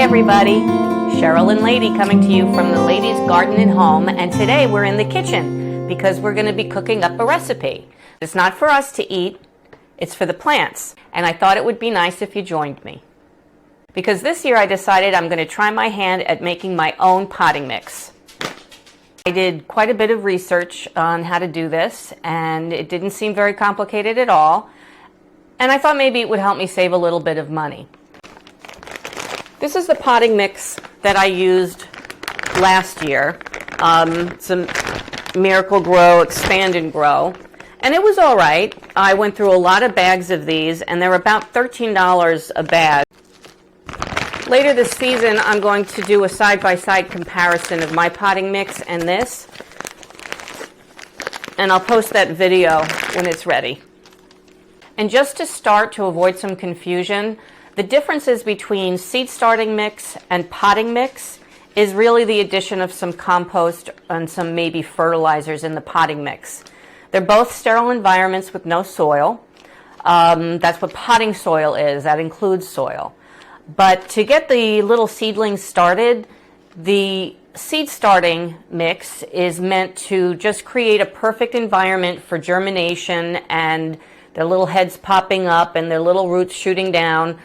everybody, Cheryl and Lady coming to you from the Lady's Garden and Home, and today we're in the kitchen because we're going to be cooking up a recipe. It's not for us to eat, it's for the plants, and I thought it would be nice if you joined me. Because this year I decided I'm going to try my hand at making my own potting mix. I did quite a bit of research on how to do this, and it didn't seem very complicated at all, and I thought maybe it would help me save a little bit of money. This is the potting mix that I used last year, some Miracle Grow, Expand and Grow, and it was all right. I went through a lot of bags of these, and they're about $13 a bag. Later this season, I'm going to do a side-by-side comparison of my potting mix and this, and I'll post that video when it's ready. And just to start, to avoid some confusion, the differences between seed starting mix and potting mix is really the addition of some compost and some maybe fertilizers in the potting mix. They're both sterile environments with no soil. That's what potting soil is. That includes soil. But to get the little seedlings started, the seed starting mix is meant to just create a perfect environment for germination and their little heads popping up and their little roots shooting down,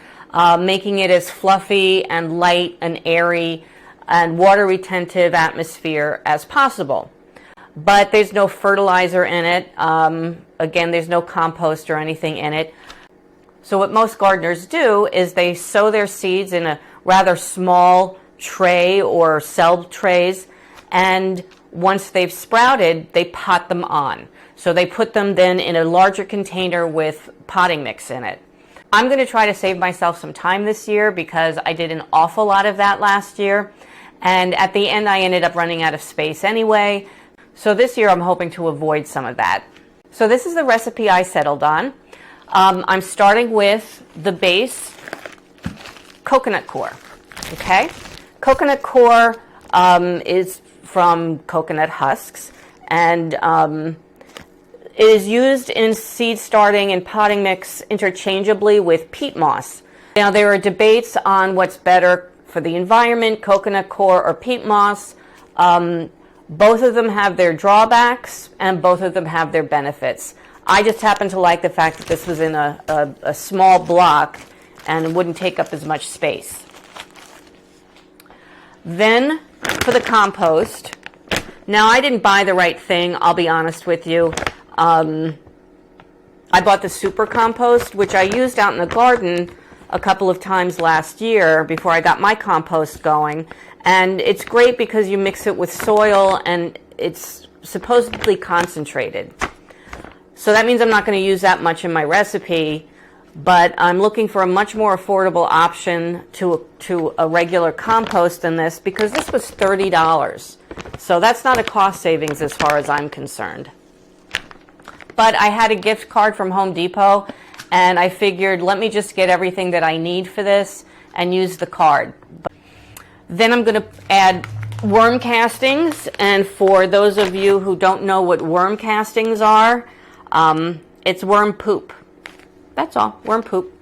making it as fluffy and light and airy and water retentive atmosphere as possible. But there's no fertilizer in it. Again, there's no compost or anything in it. So what most gardeners do is they sow their seeds in a rather small tray or cell trays, and once they've sprouted, they pot them on. So they put them then in a larger container with potting mix in it. I'm going to try to save myself some time this year because I did an awful lot of that last year, and at the end I ended up running out of space anyway. So this year I'm hoping to avoid some of that. So this is the recipe I settled on. I'm starting with the base coconut coir. Okay, coconut coir is from coconut husks, and it is used in seed starting and potting mix interchangeably with peat moss. Now there are debates on what's better for the environment, coconut coir or peat moss. Both of them have their drawbacks and both of them have their benefits. I just happen to like the fact that this was in a small block and wouldn't take up as much space. Then for the compost, now I didn't buy the right thing, I'll be honest with you. I bought the super compost, which I used out in the garden a couple of times last year before I got my compost going. And it's great because you mix it with soil and it's supposedly concentrated. So that means I'm not going to use that much in my recipe, but I'm looking for a much more affordable option to a regular compost than this because this was $30. So that's not a cost savings as far as I'm concerned. But I had a gift card from Home Depot, and I figured, let me just get everything that I need for this and use the card. Then I'm going to add worm castings, and for those of you who don't know what worm castings are, it's worm poop. That's all, worm poop.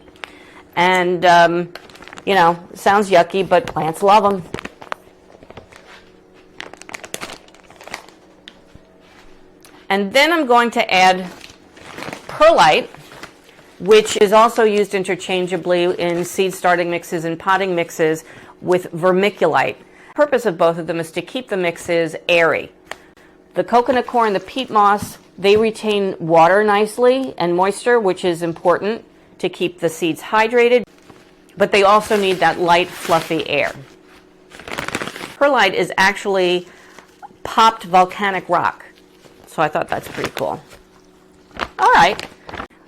And, you know, sounds yucky, but plants love them. And then I'm going to add perlite, which is also used interchangeably in seed starting mixes and potting mixes with vermiculite. The purpose of both of them is to keep the mixes airy. The coconut coir and the peat moss, they retain water nicely and moisture, which is important to keep the seeds hydrated, but they also need that light, fluffy air. Perlite is actually popped volcanic rock. So I thought that's pretty cool. All right.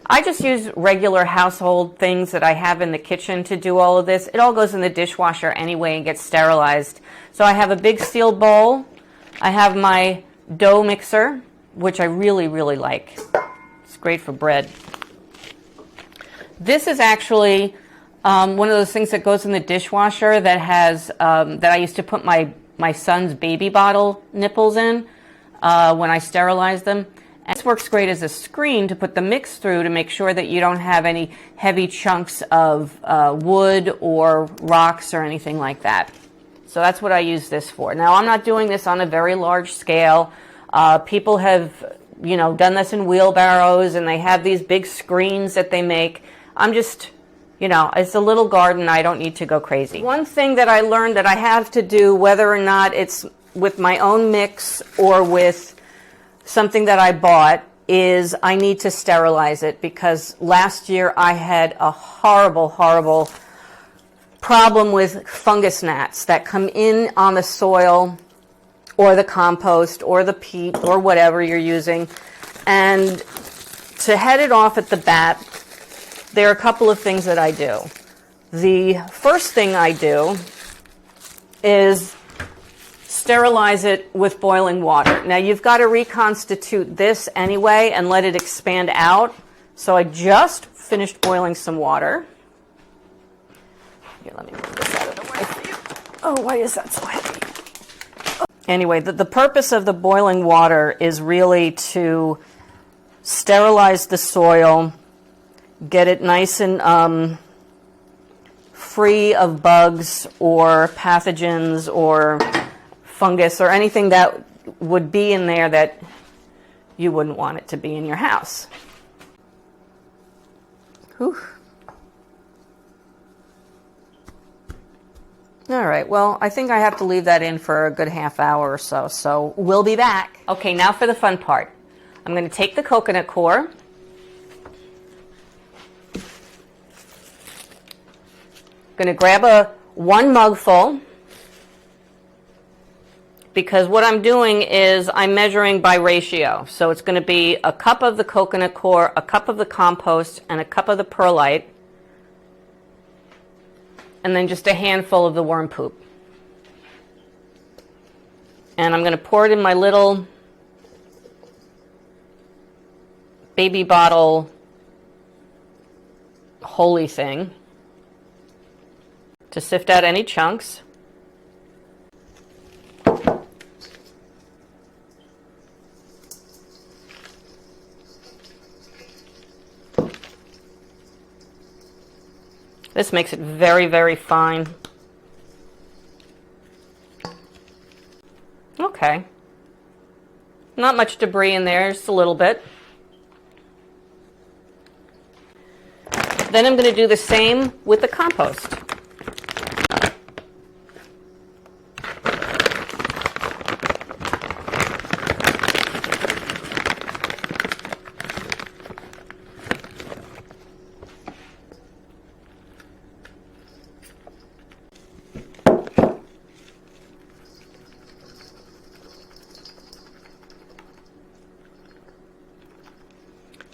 I just use regular household things that I have in the kitchen to do all of this. It all goes in the dishwasher anyway and gets sterilized. So I have a big steel bowl. I have my dough mixer, which I really, really like. It's great for bread. This is actually one of those things that goes in the dishwasher that has that I used to put my son's baby bottle nipples in when I sterilized them. And this works great as a screen to put the mix through to make sure that you don't have any heavy chunks of wood or rocks or anything like that. So that's what I use this for. Now, I'm not doing this on a very large scale. People have, done this in wheelbarrows, and they have these big screens that they make. I'm just, it's a little garden. I don't need to go crazy. One thing that I learned that I have to do, whether or not it's with my own mix or with something that I bought, is I need to sterilize it, because last year I had a horrible, horrible problem with fungus gnats that come in on the soil or the compost or the peat or whatever you're using. And to head it off at the bat, there are a couple of things that I do. The first thing I do is sterilize it with boiling water. Now, you've got to reconstitute this anyway and let it expand out. So I just finished boiling some water. Here, let me move this out of the way for you. Oh, why is that so heavy? Anyway, the purpose of the boiling water is really to sterilize the soil, get it nice and free of bugs or pathogens or fungus or anything that would be in there that you wouldn't want it to be in your house. Whew. All right, well, I think I have to leave that in for a good half hour or so, so we'll be back. Okay, now for the fun part. I'm going to take the coconut coir, going to grab one mugful, because what I'm doing is I'm measuring by ratio. So it's going to be a cup of the coconut coir, a cup of the compost, and a cup of the perlite, and then just a handful of the worm poop. And I'm going to pour it in my little baby bottle holy thing to sift out any chunks. This makes it very, very fine. Okay. Not much debris in there, just a little bit. Then I'm going to do the same with the compost.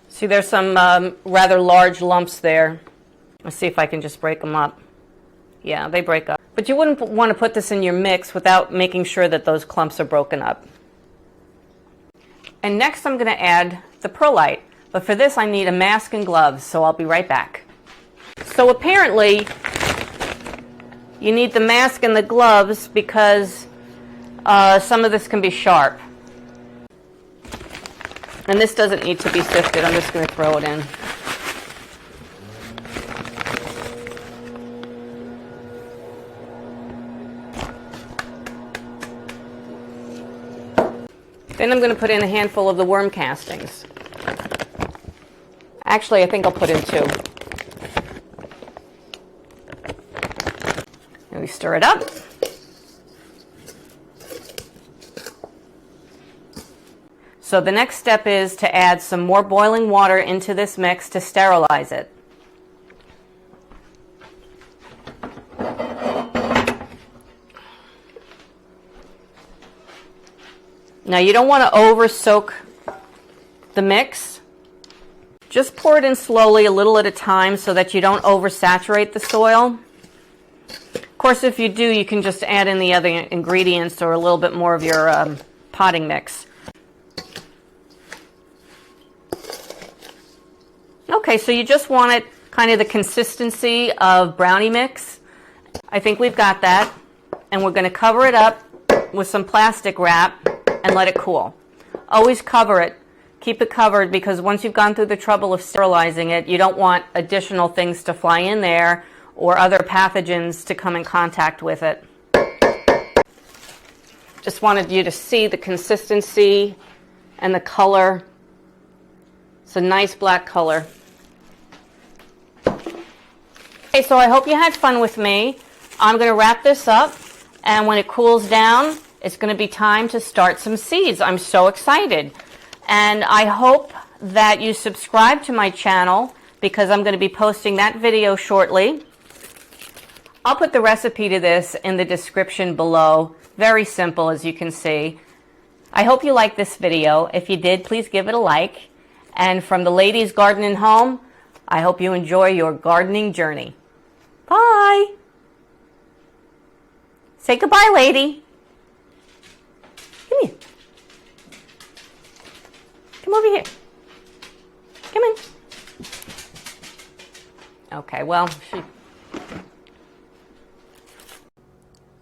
See, there's some rather large lumps there. Let's see if I can just break them up. Yeah, they break up. But you wouldn't want to put this in your mix without making sure that those clumps are broken up. And next I'm going to add the perlite. But for this I need a mask and gloves, so I'll be right back. So apparently you need the mask and the gloves because some of this can be sharp. And this doesn't need to be sifted. I'm just going to throw it in. Then I'm going to put in a handful of the worm castings. Actually, I think I'll put in 2. And we stir it up. So the next step is to add some more boiling water into this mix to sterilize it. Now you don't want to over soak the mix. Just pour it in slowly, a little at a time, so that you don't oversaturate the soil. Of course, if you do, you can just add in the other ingredients or a little bit more of your potting mix. Okay, so you just want it kind of the consistency of brownie mix. I think we've got that. And we're going to cover it up with some plastic wrap and let it cool. Always cover it Keep it covered because once you've gone through the trouble of sterilizing it, you don't want additional things to fly in there or other pathogens to come in contact with it. Just wanted you to see the consistency and the color. It's a nice black color. Okay, so I hope you had fun with me. I'm going to wrap this up, and when it cools down, it's going to be time to start some seeds. I'm so excited. And I hope that you subscribe to my channel because I'm going to be posting that video shortly. I'll put the recipe to this in the description below. Very simple, as you can see. I hope you liked this video. If you did, please give it a like. And from the Ladies Gardening Home, I hope you enjoy your gardening journey. Bye. Say goodbye, lady. Come here. Come over here. Come in. Okay, well,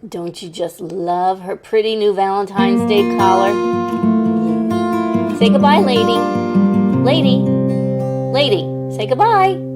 don't you just love her pretty new Valentine's Day collar? Say goodbye, lady. Lady. Lady. Say goodbye.